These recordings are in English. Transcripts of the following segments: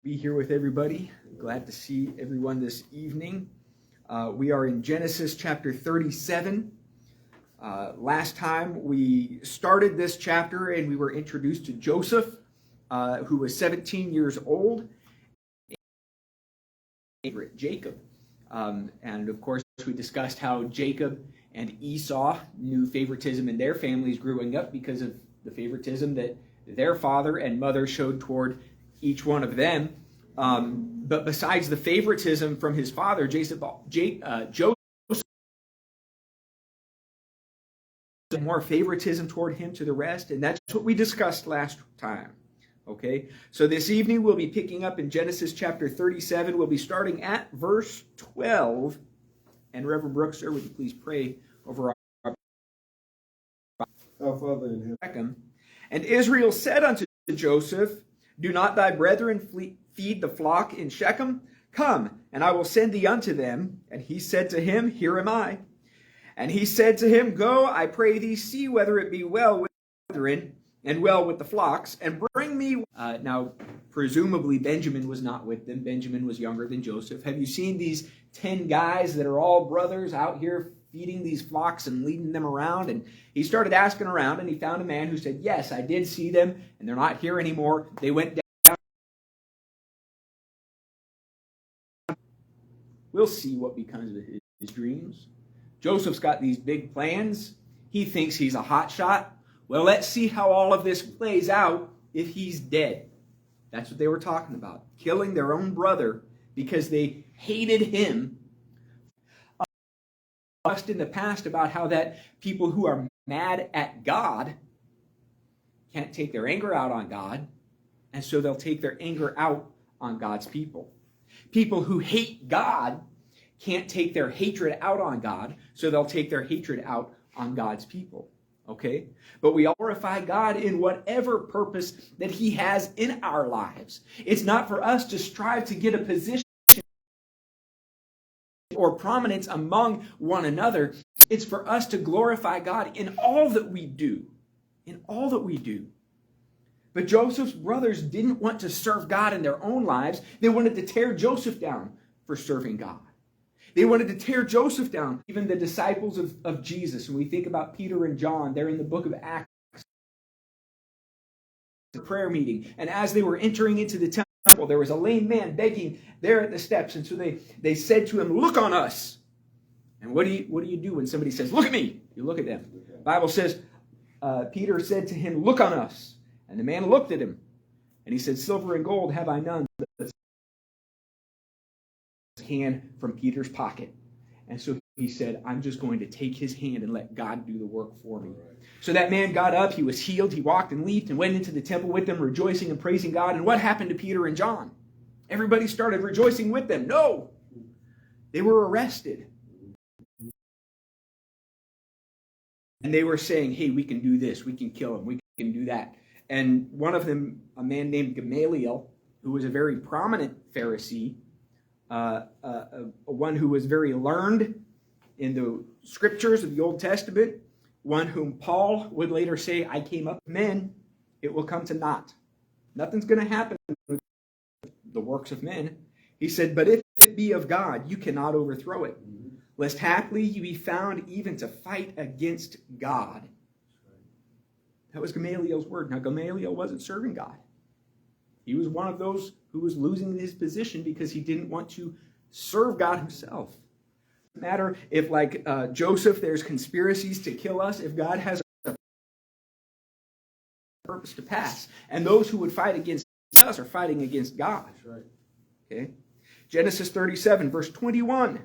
Be here with everybody. Glad to see everyone this evening. We are in Genesis chapter 37. Last time we started this chapter and we were introduced to Joseph, who was 17 years old, favorite Jacob. And of course, we discussed how Jacob and Esau knew favoritism in their families growing up because of the favoritism that their father and mother showed toward each one of them. But besides the favoritism from his father, Joseph more favoritism toward him to the rest, and that's what we discussed last time. Okay, so this evening we'll be picking up in Genesis chapter 37. We'll be starting at verse 12. And Reverend Brooks, sir, would you please pray over our Father in heaven? And Israel said unto Joseph, Do not thy brethren feed the flock in Shechem? Come, and I will send thee unto them. And he said to him, Here am I. And he said to him, Go, I pray thee, see whether it be well with the brethren, and well with the flocks, and bring me. Now, presumably Benjamin was not with them. Benjamin was younger than Joseph. Have you seen these 10 guys that are all brothers out here feeding these flocks and leading them around? And he started asking around, and he found a man who said, Yes, I did see them, and they're not here anymore. They went down. We'll see what becomes of his dreams. Joseph's got these big plans. He thinks he's a hot shot. Well, let's see how all of this plays out if he's dead. That's what they were talking about. Killing their own brother because they hated him. Just in the past about how that people who are mad at God can't take their anger out on God, and so they'll take their anger out on God's people. People who hate God can't take their hatred out on God, so they'll take their hatred out on God's people. Okay? But we glorify God in whatever purpose that He has in our lives. It's not for us to strive to get a position or prominence among one another. It's for us to glorify God in all that we do. In all that we do. But Joseph's brothers didn't want to serve God in their own lives. They wanted to tear Joseph down for serving God. They wanted to tear Joseph down. Even the disciples of Jesus, when we think about Peter and John, they're in the book of Acts, the prayer meeting. And as they were entering into the temple, there was a lame man begging there at the steps. And so they said to him, Look on us. And what do you do when somebody says, Look at me? You look at them. The Bible says, Peter said to him, Look on us. And the man looked at him. And he said, Silver and gold have I none. Hand from Peter's pocket. And so he said, I'm just going to take his hand and let God do the work for me. So that man got up, he was healed, he walked and leaped and went into the temple with them, rejoicing and praising God. And what happened to Peter and John? Everybody started rejoicing with them. No! They were arrested. And they were saying, hey, we can do this, we can kill him, we can do that. And one of them, a man named Gamaliel, who was a very prominent Pharisee, one who was very learned in the scriptures of the Old Testament, one whom Paul would later say, I came up with men, it will come to naught. Nothing's going to happen with the works of men. He said, but if it be of God, you cannot overthrow it, lest haply you be found even to fight against God. That was Gamaliel's word. Now, Gamaliel wasn't serving God. He was one of those who was losing his position because he didn't want to serve God himself. It doesn't matter if, like Joseph, there's conspiracies to kill us, if God has a purpose to pass. And those who would fight against us are fighting against God. That's right. Okay? Genesis 37, verse 21.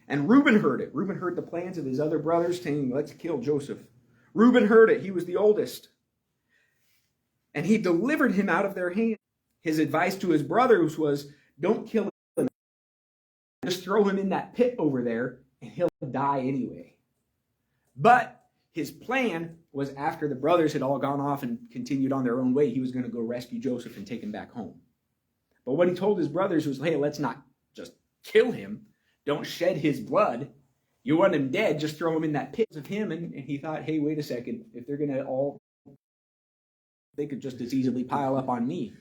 And Reuben heard it. Reuben heard the plans of his other brothers saying, let's kill Joseph. Reuben heard it. He was the oldest. And he delivered him out of their hand. His advice to his brothers was, don't kill him. Just throw him in that pit over there, and he'll die anyway. But his plan was, after the brothers had all gone off and continued on their own way, he was going to go rescue Joseph and take him back home. But what he told his brothers was, hey, let's not just kill him. Don't shed his blood. You want him dead, just throw him in that pit of him. And he thought, hey, wait a second. If they're going to all, they could just as easily pile up on me.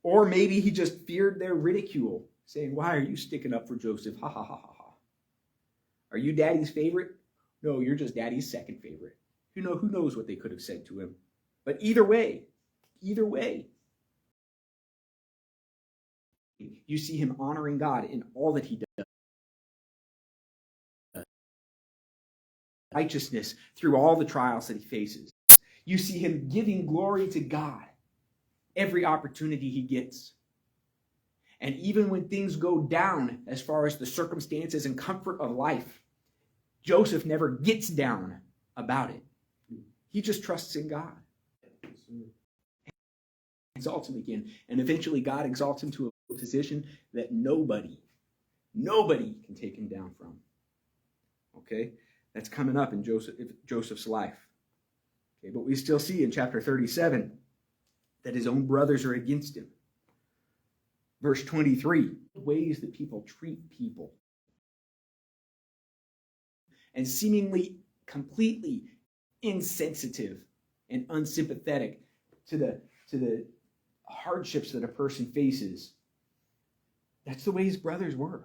Or maybe he just feared their ridicule, saying, why are you sticking up for Joseph? Ha ha ha ha ha. Are you daddy's favorite? No, you're just daddy's second favorite. Who knows what they could have said to him. But either way, you see him honoring God in all that he does. Righteousness through all the trials that he faces. You see him giving glory to God every opportunity he gets. And even when things go down as far as the circumstances and comfort of life, Joseph never gets down about it. He just trusts in God. Exalts him again. And eventually God exalts him to a position that nobody can take him down from. Okay? That's coming up in Joseph's life. Okay, but we still see in chapter 37 that his own brothers are against him. Verse 23, ways that people treat people. And seemingly completely insensitive and unsympathetic to the hardships that a person faces. That's the way his brothers were.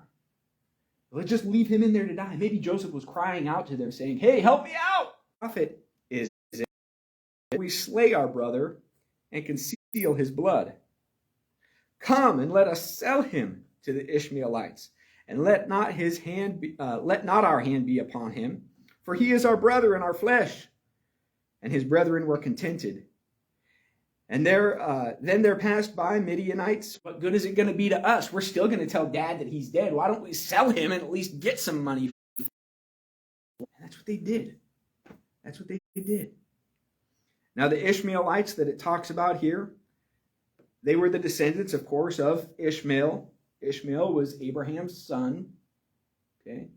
Let's just leave him in there to die. Maybe Joseph was crying out to them saying, hey, help me out. The prophet is, we slay our brother and conceal his blood. Come and let us sell him to the Ishmaelites, and let not our hand be upon him, for he is our brother and our flesh. And his brethren were contented. And then there passed by Midianites. What good is it going to be to us? We're still going to tell Dad that he's dead. Why don't we sell him and at least get some money? And that's what they did. Now the Ishmaelites that it talks about here, they were the descendants, of course, of Ishmael. Ishmael was Abraham's son. Okay.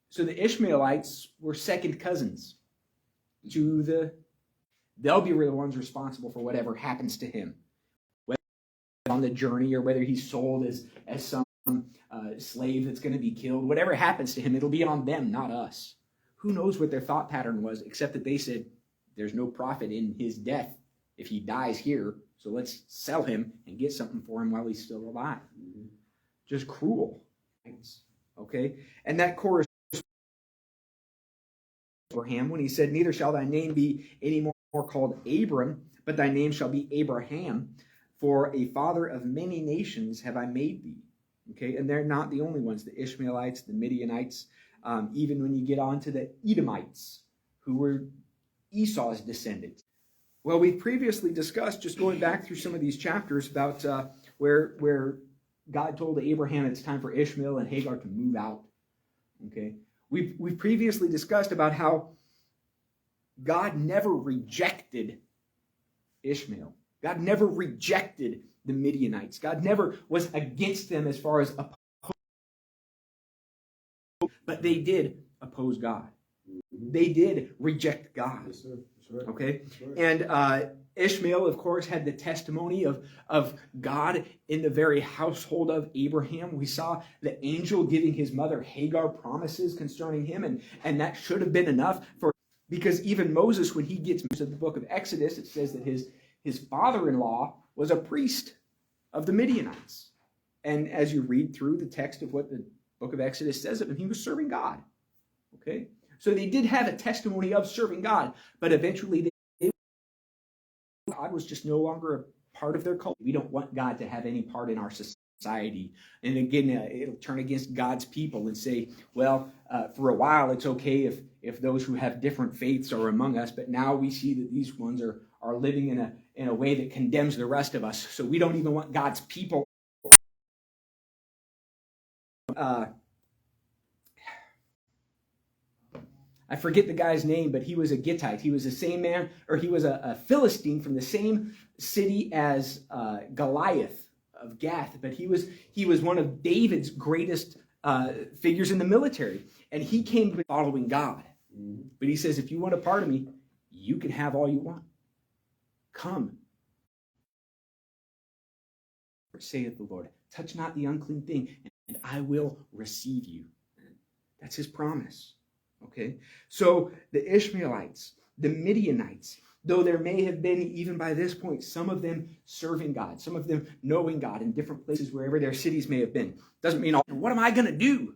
So the Ishmaelites were second cousins to they'll be the ones responsible for whatever happens to him. Whether on the journey or whether he's sold as some slave that's going to be killed. Whatever happens to him, it'll be on them, not us. Who knows what their thought pattern was, except that they said, there's no profit in his death if he dies here, so let's sell him and get something for him while he's still alive. Mm-hmm. Just cruel. Okay? And that corresponds to Abraham when he said, neither shall thy name be any more called Abram, but thy name shall be Abraham, for a father of many nations have I made thee. Okay, and they're not the only ones, the Ishmaelites, the Midianites, even when you get on to the Edomites, who were Esau's descendants. Well, we've previously discussed, just going back through some of these chapters, about where God told Abraham it's time for Ishmael and Hagar to move out. Okay, we've previously discussed about how God never rejected Ishmael. God never rejected the Midianites. God never was against them as far as opposed. But they did oppose God. They did reject God. Yes, sir. That's right. Okay? That's right. And Ishmael, of course, had the testimony of God in the very household of Abraham. We saw the angel giving his mother Hagar promises concerning him, and that should have been enough for. Because even Moses, when he gets to the book of Exodus, it says that his father-in-law was a priest of the Midianites. And as you read through the text of what the book of Exodus says of him, he was serving God. Okay? So they did have a testimony of serving God, but eventually God was just no longer a part of their culture. We don't want God to have any part in our society. And again, it'll turn against God's people and say, well, for a while it's okay if those who have different faiths are among us, but now we see that these ones are living in a way that condemns the rest of us. So we don't even want God's people. I forget the guy's name, but he was a Gittite. He was the same man, or he was a Philistine from the same city as Goliath of Gath, but he was one of David's greatest figures in the military, and he came following God. But he says, if you want a part of me, you can have all you want. Come, saith the Lord, touch not the unclean thing, and I will receive you. That's his promise. Okay, so the Ishmaelites, the Midianites, Though there may have been, even by this point, some of them serving God, some of them knowing God in different places, wherever their cities may have been. Doesn't mean, what am I going to do?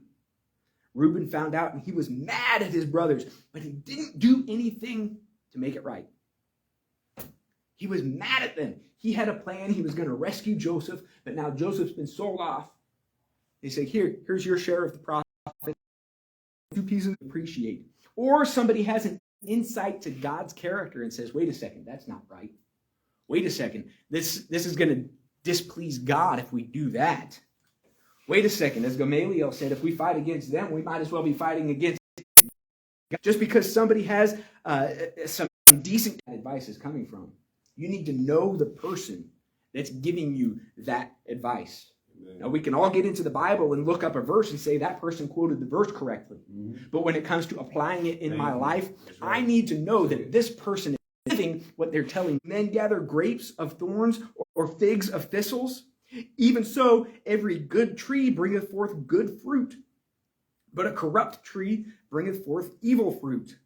Reuben found out and he was mad at his brothers, but he didn't do anything to make it right. He was mad at them. He had a plan. He was going to rescue Joseph, but now Joseph's been sold off. They say, here's your share of the profit. 2 pieces to appreciate. Or somebody has an insight to God's character and says, wait a second, that's not right. Wait a second, this is going to displease God if we do that. Wait a second, as Gamaliel said, if we fight against them, we might as well be fighting against God. Just because somebody has some decent advice is coming from. You need to know the person that's giving you that advice. Amen. Now, we can all get into the Bible and look up a verse and say that person quoted the verse correctly. Mm-hmm. But when it comes to applying it in my life, right. I need to know that this person is living what they're telling. Men gather grapes of thorns or figs of thistles. Even so, every good tree bringeth forth good fruit, but a corrupt tree bringeth forth evil fruit.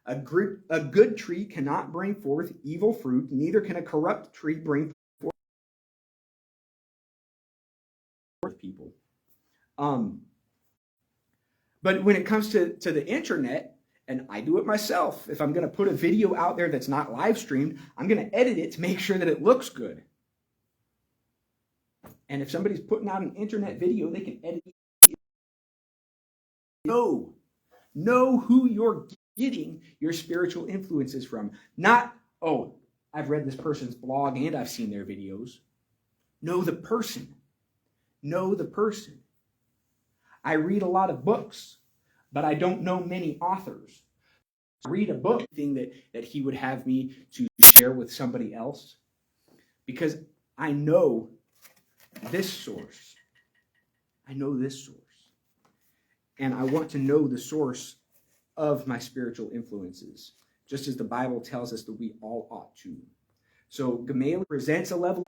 A good tree cannot bring forth evil fruit, neither can a corrupt tree bring forth people. But when it comes to the internet, and I do it myself, if I'm going to put a video out there that's not live streamed, I'm going to edit it to make sure that it looks good. And if somebody's putting out an internet video, they can edit it. Know who you're getting your spiritual influences from. Not, I've read this person's blog and I've seen their videos. Know the person. Know the person. I read a lot of books, but I don't know many authors. I read a book thing that he would have me to share with somebody else because I know this source. I know this source. And I want to know the source of my spiritual influences, just as the Bible tells us that we all ought to. So Gamaliel presents a level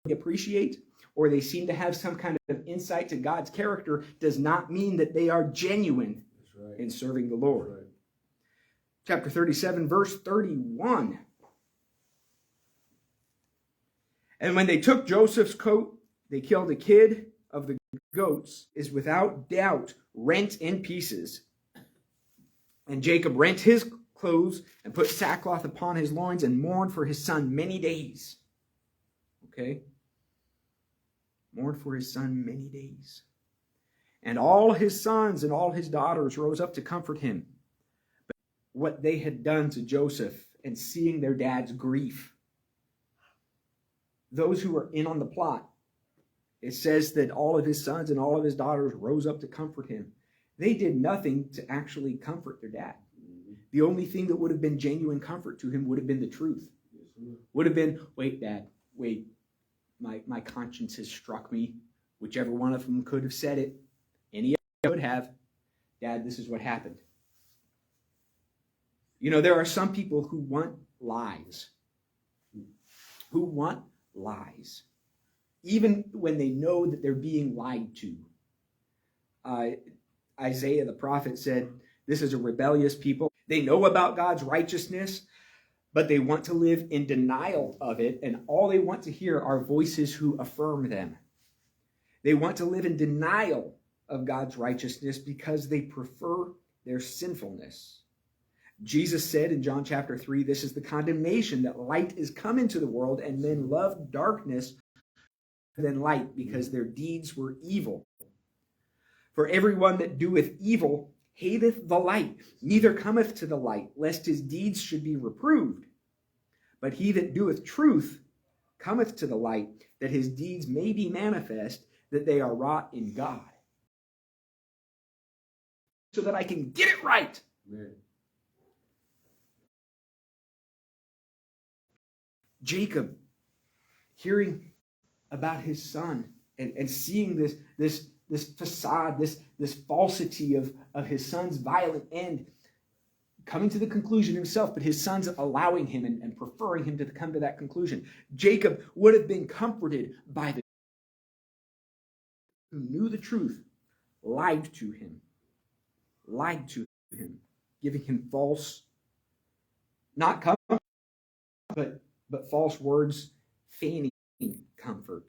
we appreciate, or they seem to have some kind of insight to God's character, does not mean that they are genuine in serving the Lord. Right. Chapter 37, verse 31. And when they took Joseph's coat, they killed a kid of the goats, is without doubt rent in pieces. And Jacob rent his clothes and put sackcloth upon his loins and mourned for his son many days. Okay? Mourned for his son many days. And all his sons and all his daughters rose up to comfort him. But what they had done to Joseph and seeing their dad's grief, those who were in on the plot, it says that all of his sons and all of his daughters rose up to comfort him. They did nothing to actually comfort their dad. The only thing that would have been genuine comfort to him would have been the truth. Would have been, wait, Dad, wait, my conscience has struck me. Whichever one of them could have said it. Any of them could have. Dad, this is what happened. You know, there are some people who want lies. Who want lies. Even when they know that they're being lied to. Isaiah the prophet said, this is a rebellious people. They know about God's righteousness, but they want to live in denial of it, and all they want to hear are voices who affirm them. They want to live in denial of God's righteousness because they prefer their sinfulness. Jesus said in John chapter 3, this is the condemnation, that light is come into the world, and men love darkness than light, because their deeds were evil. For everyone that doeth evil hateth the light, neither cometh to the light, lest his deeds should be reproved. But he that doeth truth cometh to the light, that his deeds may be manifest, that they are wrought in God. So that I can get it right. Amen. Jacob, hearing about his son and seeing this facade, this falsity of his son's violent end, coming to the conclusion himself, but his son's allowing him and preferring him to come to that conclusion. Jacob would have been comforted by the who knew the truth, lied to him, giving him false, not comfort, but false words feigning comfort.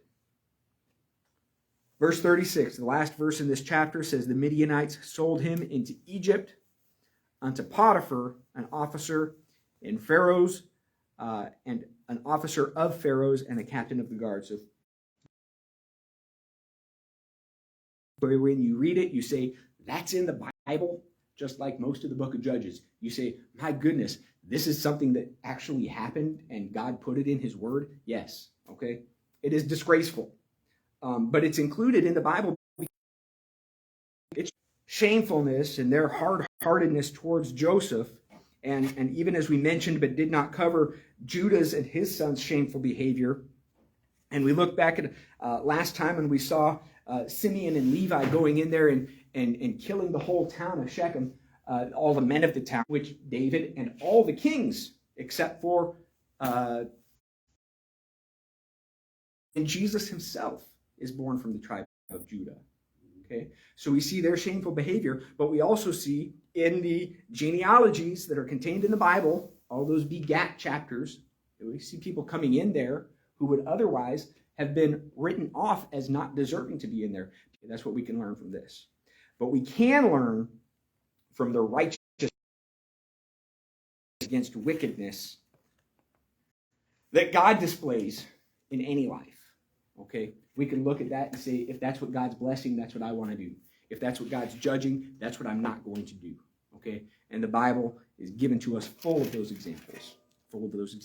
Verse 36, the last verse in this chapter says, the Midianites sold him into Egypt unto Potiphar, an officer in Pharaoh's, and an officer of Pharaoh's and a captain of the guard. So when you read it, you say, that's in the Bible, just like most of the book of Judges. You say, my goodness, this is something that actually happened and God put it in his word? Yes, okay? It is disgraceful. But it's included in the Bible. It's shamefulness and their hard-heartedness towards Joseph, and even as we mentioned but did not cover, Judah's and his son's shameful behavior. And we look back at last time and we saw Simeon and Levi going in there and killing the whole town of Shechem, all the men of the town, which David and all the kings, except for and Jesus himself is born from the tribe of Judah. Okay, so we see their shameful behavior, but we also see in the genealogies that are contained in the Bible, all those begat chapters, we see people coming in there who would otherwise have been written off as not deserving to be in there. That's what we can learn from this. But we can learn from the righteous against wickedness that God displays in any life. Okay, we can look at that and say, if that's what God's blessing, that's what I want to do. If that's what God's judging, that's what I'm not going to do. Okay, and the Bible is given to us full of those examples. Full of those examples.